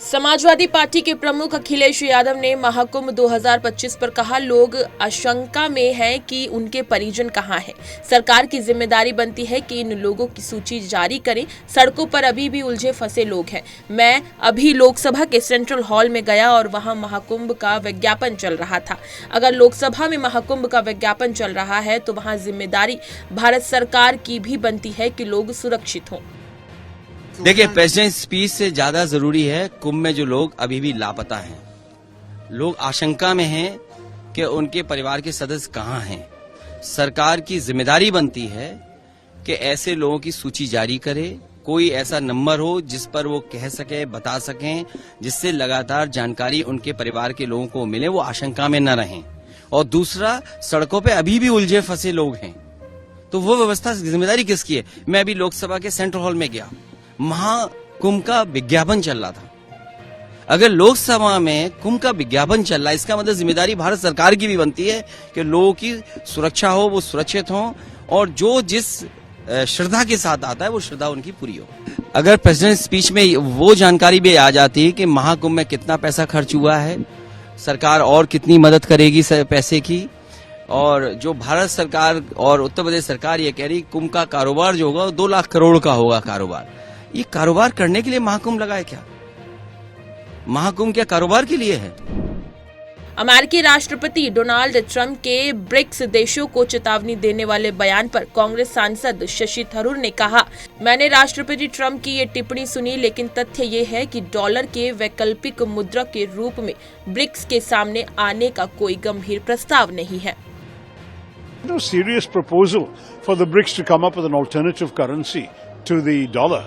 Samajwadi party के प्रमुख अखिलेश यादव ने महाकुंभ 2025 पर कहा, लोग आशंका में हैं कि उनके परिजन कहां हैं। सरकार की जिम्मेदारी बनती है कि इन लोगों की सूची जारी करें। सड़कों पर अभी भी उलझे फंसे लोग हैं। मैं अभी लोकसभा के सेंट्रल हॉल में गया और वहां महाकुंभ का विज्ञापन चल रहा था। अगर लोकसभा में महाकुंभ का विज्ञापन चल रहा है तो वहां जिम्मेदारी भारत सरकार की भी बनती है कि लोग सुरक्षित हों। देखिए, प्रेसिडेंट स्पीच से ज्यादा जरूरी है कुंभ में जो लोग अभी भी लापता हैं। लोग आशंका में हैं कि उनके परिवार के सदस्य कहां हैं। सरकार की जिम्मेदारी बनती है कि ऐसे लोगों की सूची जारी करे, कोई ऐसा नंबर हो जिस पर वो कह सके, बता सकें, जिससे लगातार जानकारी उनके परिवार के लोगों को मिले, वो आशंका में न रहें। और दूसरा, सड़कों पे अभी भी उलझे फंसे लोग हैं, तो वो व्यवस्था जिम्मेदारी किसकी है। मैं अभी लोकसभा के सेंट्रल हॉल में गया, महाकुंभ का विज्ञापन चल रहा था। अगर लोकसभा में कुंभ का विज्ञापन चल रहा है, इसका मतलब जिम्मेदारी भारत सरकार की भी बनती है कि लोगों की सुरक्षा हो, वो सुरक्षित हो, और जो जिस श्रद्धा के साथ आता है वो श्रद्धा उनकी पूरी हो। अगर प्रेसिडेंट स्पीच में वो जानकारी भी आ जाती कि महाकुंभ में कितना पैसा खर्च हुआ है, सरकार और कितनी मदद करेगी पैसे की, और जो भारत सरकार और उत्तर प्रदेश सरकार ये कह रही कुंभ का कारोबार जो होगा 2 लाख करोड़ का होगा कारोबार। ये कारोबार करने के लिए महाकुंभ लगा है क्या? महाकुंभ क्या कारोबार के लिए है? अमेरिकी राष्ट्रपति डोनाल्ड ट्रंप के ब्रिक्स देशों को चेतावनी देने वाले बयान पर कांग्रेस सांसद शशि थरूर ने कहा, मैंने राष्ट्रपति ट्रंप की ये टिप्पणी सुनी, लेकिन तथ्य ये है कि डॉलर के वैकल्पिक मुद्रा के रूप में ब्रिक्स के सामने आने का कोई गंभीर प्रस्ताव नहीं है। No serious proposal for the BRICS to come up with an alternative currency to the dollar.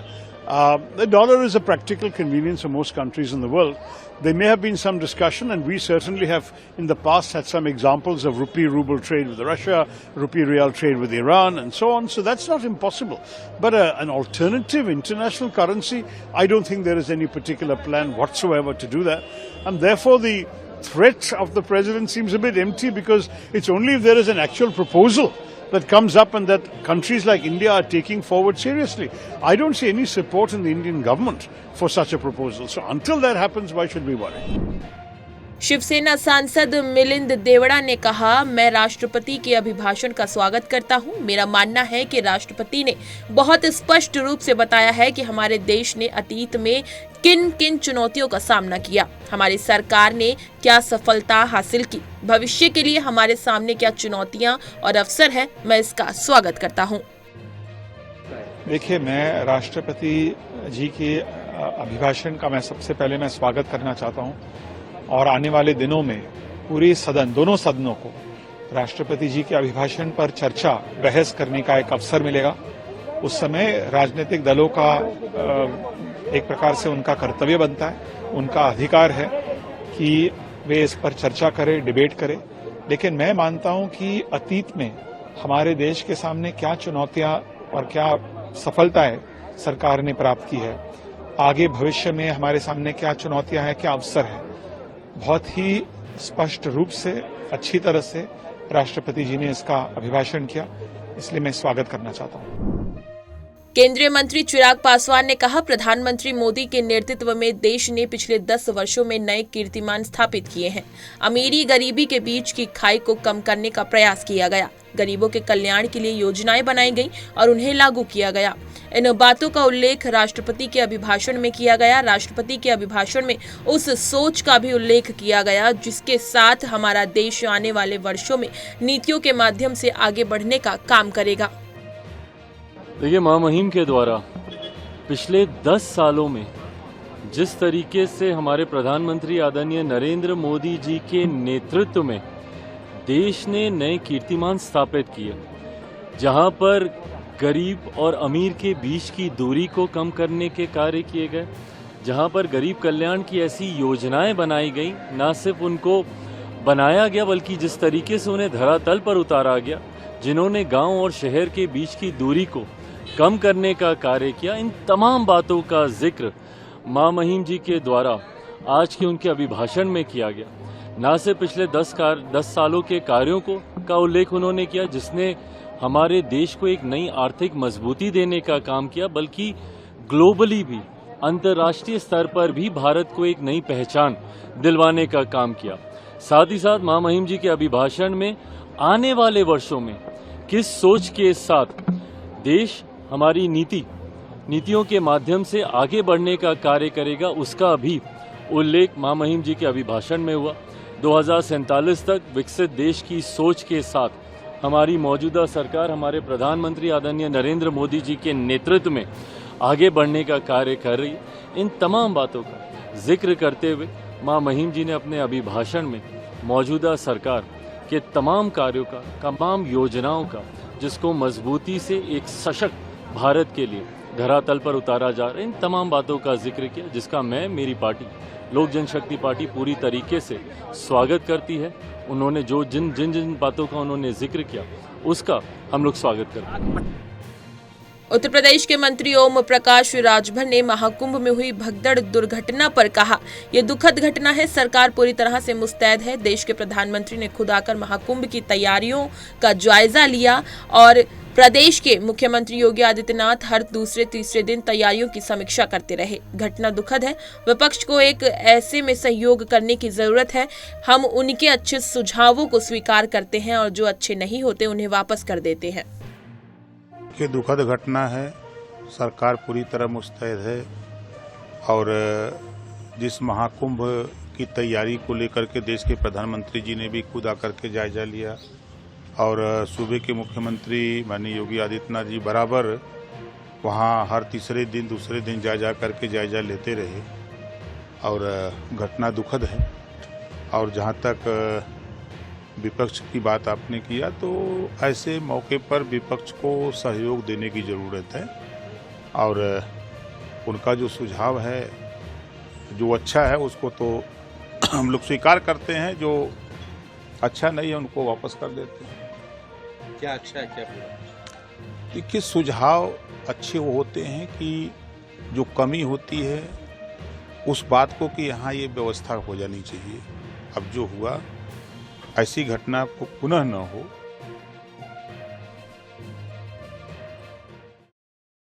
The dollar is a practical convenience for most countries in the world. There may have been some discussion, and we certainly have in the past had some examples of rupee-ruble trade with Russia, rupee-real trade with Iran, and so on. So that's not impossible. But an alternative international currency, I don't think there is any particular plan whatsoever to do that. And therefore the threat of the president seems a bit empty, because it's only if there is an actual proposal that comes up and that countries like India are taking forward seriously. I don't see any support in the Indian government for such a proposal. So until that happens, why should we worry? Shiv Sena सांसद मिलिंद देवड़ा ने कहा, मैं राष्ट्रपति के अभिभाषण का स्वागत करता हूं। मेरा मानना है कि राष्ट्रपति ने बहुत स्पष्ट रूप से बताया है कि हमारे देश ने अतीत में किन किन चुनौतियों का सामना किया, हमारी सरकार ने क्या सफलता हासिल की, भविष्य के लिए हमारे सामने क्या चुनौतियां और अवसर है। मैं इसका स्वागत करता हूं। देखिए, मैं राष्ट्रपति जी के अभिभाषण का सबसे पहले स्वागत करना चाहता हूं, और आने वाले दिनों में पूरे सदन, दोनों सदनों को राष्ट्रपति जी के अभिभाषण पर चर्चा, बहस करने का एक अवसर मिलेगा। उस समय राजनीतिक दलों का एक प्रकार से उनका कर्तव्य बनता है, उनका अधिकार है कि वे इस पर चर्चा करें, डिबेट करें। लेकिन मैं मानता हूं कि अतीत में हमारे देश के सामने क्या चुनौतियां और क्या सफलताएं सरकार ने प्राप्त की है, आगे भविष्य में हमारे सामने क्या चुनौतियां हैं, क्या अवसर है, बहुत ही स्पष्ट रूप से, अच्छी तरह से राष्ट्रपति जी ने इसका अभिभाषण किया, इसलिए मैं स्वागत करना चाहता हूं। केंद्रीय मंत्री चिराग पासवान ने कहा, प्रधानमंत्री मोदी के नेतृत्व में देश ने पिछले 10 वर्षों में नए कीर्तिमान स्थापित किए हैं। अमीरी गरीबी के बीच की खाई को कम करने का प्रयास किया गया, गरीबों के कल्याण के लिए योजनाएं बनाई गई और उन्हें लागू किया गया। इन बातों का उल्लेख राष्ट्रपति के अभिभाषण में किया गया। राष्ट्रपति के अभिभाषण में उस सोच का भी उल्लेख किया गया जिसके साथ हमारा देश आने वाले वर्षों में नीतियों के माध्यम से आगे बढ़ने का काम करेगा। देखिए, महामहिम के द्वारा पिछले 10 सालों में जिस तरीके से हमारे प्रधानमंत्री आदरणीय नरेंद्र मोदी जी के नेतृत्व में देश ने नए कीर्तिमान स्थापित किए, जहां पर गरीब और अमीर के बीच की दूरी को कम करने के कार्य किए गए, जहां पर गरीब कल्याण की ऐसी योजनाएं बनाई गई, ना सिर्फ उनको बनाया गया बल्कि जिस तरीके से उन्हें धरातल पर उतारा गया, जिन्होंने गांव और शहर के बीच की दूरी को कम करने का कार्य किया। इन तमाम बातों का जिक्र महामहिम जी के द्वारा आज के उनके अभिभाषण में किया गया। ना सिर्फ पिछले 10 सालों के कार्यों का उल्लेख उन्होंने किया, जिसने हमारे देश को एक नई आर्थिक मजबूती देने का काम किया, बल्कि ग्लोबली भी अंतर्राष्ट्रीय स्तर पर भी भारत को एक नई पहचान दिलवाने का काम किया। साथ ही साथ महामहिम जी के अभिभाषण में आने वाले वर्षों में किस सोच के साथ देश हमारी नीतियों के माध्यम से आगे बढ़ने का कार्य करेगा, उसका भी उल्लेख महामहिम जी के अभिभाषण में हुआ। 2047 तक विकसित देश की सोच के साथ हमारी मौजूदा सरकार हमारे प्रधानमंत्री आदरणीय नरेंद्र मोदी जी के नेतृत्व में आगे बढ़ने का कार्य कर रही है। इन तमाम बातों का जिक्र करते हुए महामहिम जी ने अपने अभिभाषण में मौजूदा सरकार के तमाम कार्यों का, तमाम योजनाओं का, जिसको मजबूती से एक सशक्त भारत के लिए धरातल पर उतारा जा रहा है, इन तमाम बातों का जिक्र किया, जिसका मेरी पार्टी लोक जनशक्ति पार्टी पूरी तरीके से स्वागत करती है। उन्होंने जो जिन बातों का उन्होंने जिक्र किया, उसका हम लोग स्वागत करते हैं। उत्तर प्रदेश के मंत्री ओम प्रकाश राजभर ने महाकुंभ में हुई भगदड़ दुर्घटना पर कहा, यह दुखद घटना है, सरकार पूरी तरह से मुस्तैद है। देश के प्रधानमंत्री ने खुद आकर महाकुंभ की तैयारियों का जायजा लिया और प्रदेश के मुख्यमंत्री योगी आदित्यनाथ हर दूसरे तीसरे दिन तैयारियों की समीक्षा करते रहे। घटना दुखद है, विपक्ष को एक ऐसे में सहयोग करने की जरूरत है। हम उनके अच्छे सुझावों को स्वीकार करते हैं और जो अच्छे नहीं होते उन्हें वापस कर देते हैं। ये दुखद घटना है, सरकार पूरी तरह मुस्तैद है और जिस महाकुंभ की तैयारी को लेकर के देश के प्रधानमंत्री जी ने भी खुद आकर के जायजा लिया और सूबे के मुख्यमंत्री माननीय योगी आदित्यनाथ जी बराबर वहाँ हर तीसरे दिन दूसरे दिन जा करके जायजा लेते रहे और घटना दुखद है। और जहाँ तक विपक्ष की बात आपने किया, तो ऐसे मौके पर विपक्ष को सहयोग देने की ज़रूरत है और उनका जो सुझाव है, जो अच्छा है उसको तो हम लोग स्वीकार करते हैं, जो अच्छा नहीं है उनको वापस कर देते हैं। क्या अच्छा है, क्या बुरा? देखिए, सुझाव अच्छे वो होते हैं कि जो कमी होती है उस बात को कि यहाँ ये व्यवस्था हो जानी चाहिए। अब जो हुआ, ऐसी घटना को पुनः न हो,